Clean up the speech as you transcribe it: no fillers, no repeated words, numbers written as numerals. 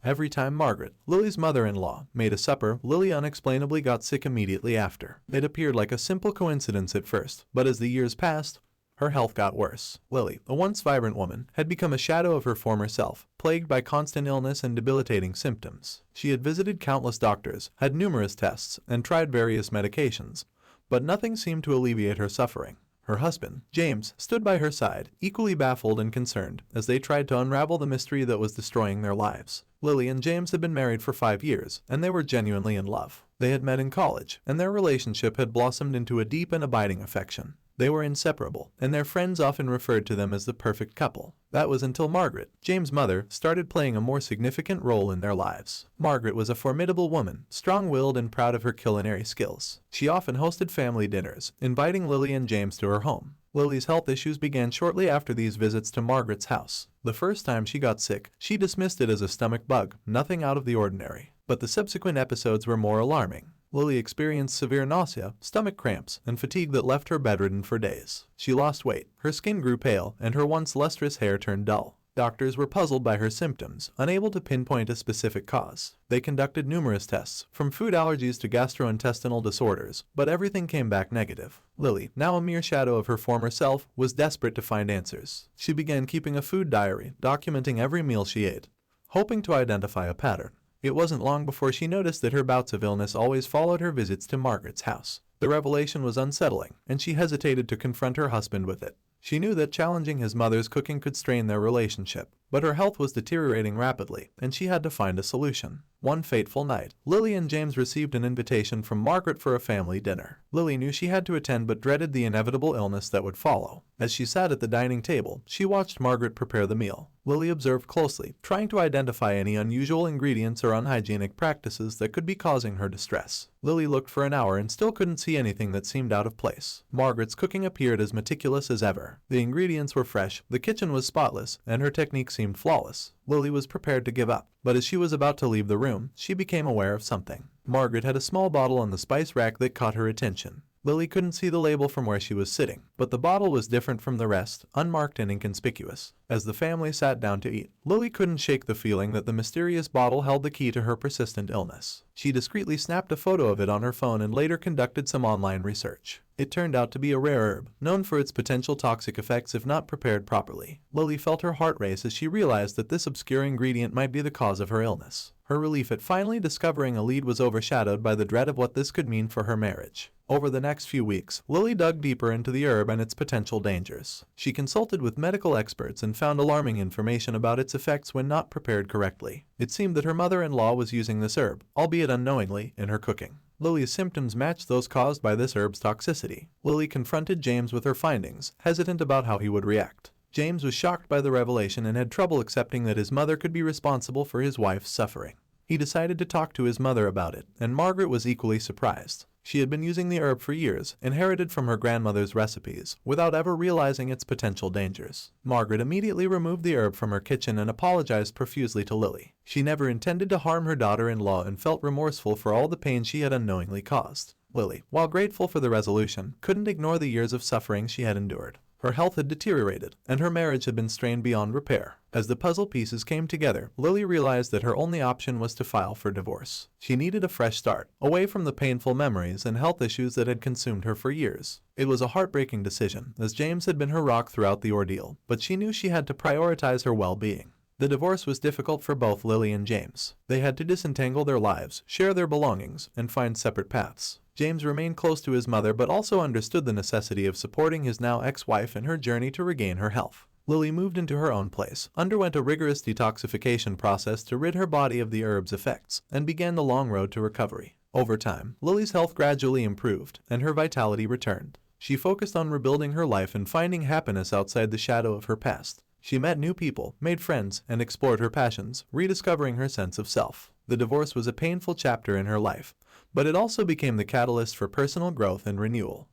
Every time Margaret, Lily's mother-in-law, made a supper, Lily unexplainably got sick immediately after. It appeared like a simple coincidence at first, but as the years passed, her health got worse. Lily, a once vibrant woman, had become a shadow of her former self, plagued by constant illness and debilitating symptoms. She had visited countless doctors, had numerous tests, and tried various medications, but nothing seemed to alleviate her suffering. Her husband, James, stood by her side, equally baffled and concerned, as they tried to unravel the mystery that was destroying their lives. Lily and James had been married for 5 years, and they were genuinely in love. They had met in college, and their relationship had blossomed into a deep and abiding affection. They were inseparable, and their friends often referred to them as the perfect couple. That was until Margaret, James' mother, started playing a more significant role in their lives. Margaret was a formidable woman, strong-willed and proud of her culinary skills. She often hosted family dinners, inviting Lily and James to her home. Lily's health issues began shortly after these visits to Margaret's house. The first time she got sick, she dismissed it as a stomach bug, nothing out of the ordinary. But the subsequent episodes were more alarming. Lily experienced severe nausea, stomach cramps, and fatigue that left her bedridden for days. She lost weight, her skin grew pale, and her once lustrous hair turned dull. Doctors were puzzled by her symptoms, unable to pinpoint a specific cause. They conducted numerous tests, from food allergies to gastrointestinal disorders, but everything came back negative. Lily, now a mere shadow of her former self, was desperate to find answers. She began keeping a food diary, documenting every meal she ate, hoping to identify a pattern. It wasn't long before she noticed that her bouts of illness always followed her visits to Margaret's house. The revelation was unsettling, and she hesitated to confront her husband with it. She knew that challenging his mother's cooking could strain their relationship, but her health was deteriorating rapidly, and she had to find a solution. One fateful night, Lily and James received an invitation from Margaret for a family dinner. Lily knew she had to attend but dreaded the inevitable illness that would follow. As she sat at the dining table, she watched Margaret prepare the meal. Lily observed closely, trying to identify any unusual ingredients or unhygienic practices that could be causing her distress. Lily looked for an hour and still couldn't see anything that seemed out of place. Margaret's cooking appeared as meticulous as ever. The ingredients were fresh, the kitchen was spotless, and her technique seemed flawless. Lily was prepared to give up, but as she was about to leave the room, she became aware of something. Margaret had a small bottle on the spice rack that caught her attention. Lily couldn't see the label from where she was sitting, but the bottle was different from the rest, unmarked and inconspicuous. As the family sat down to eat, Lily couldn't shake the feeling that the mysterious bottle held the key to her persistent illness. She discreetly snapped a photo of it on her phone and later conducted some online research. It turned out to be a rare herb, known for its potential toxic effects if not prepared properly. Lily felt her heart race as she realized that this obscure ingredient might be the cause of her illness. Her relief at finally discovering a lead was overshadowed by the dread of what this could mean for her marriage. Over the next few weeks, Lily dug deeper into the herb and its potential dangers. She consulted with medical experts and found alarming information about its effects when not prepared correctly. It seemed that her mother-in-law was using this herb, albeit unknowingly, in her cooking. Lily's symptoms matched those caused by this herb's toxicity. Lily confronted James with her findings, hesitant about how he would react. James was shocked by the revelation and had trouble accepting that his mother could be responsible for his wife's suffering. He decided to talk to his mother about it, and Margaret was equally surprised. She had been using the herb for years, inherited from her grandmother's recipes, without ever realizing its potential dangers. Margaret immediately removed the herb from her kitchen and apologized profusely to Lily. She never intended to harm her daughter-in-law and felt remorseful for all the pain she had unknowingly caused. Lily, while grateful for the resolution, couldn't ignore the years of suffering she had endured. Her health had deteriorated, and her marriage had been strained beyond repair. As the puzzle pieces came together, Lily realized that her only option was to file for divorce. She needed a fresh start, away from the painful memories and health issues that had consumed her for years. It was a heartbreaking decision, as James had been her rock throughout the ordeal, but she knew she had to prioritize her well-being. The divorce was difficult for both Lily and James. They had to disentangle their lives, share their belongings, and find separate paths. James remained close to his mother but also understood the necessity of supporting his now ex-wife in her journey to regain her health. Lily moved into her own place, underwent a rigorous detoxification process to rid her body of the herb's effects, and began the long road to recovery. Over time, Lily's health gradually improved, and her vitality returned. She focused on rebuilding her life and finding happiness outside the shadow of her past. She met new people, made friends, and explored her passions, rediscovering her sense of self. The divorce was a painful chapter in her life, but it also became the catalyst for personal growth and renewal.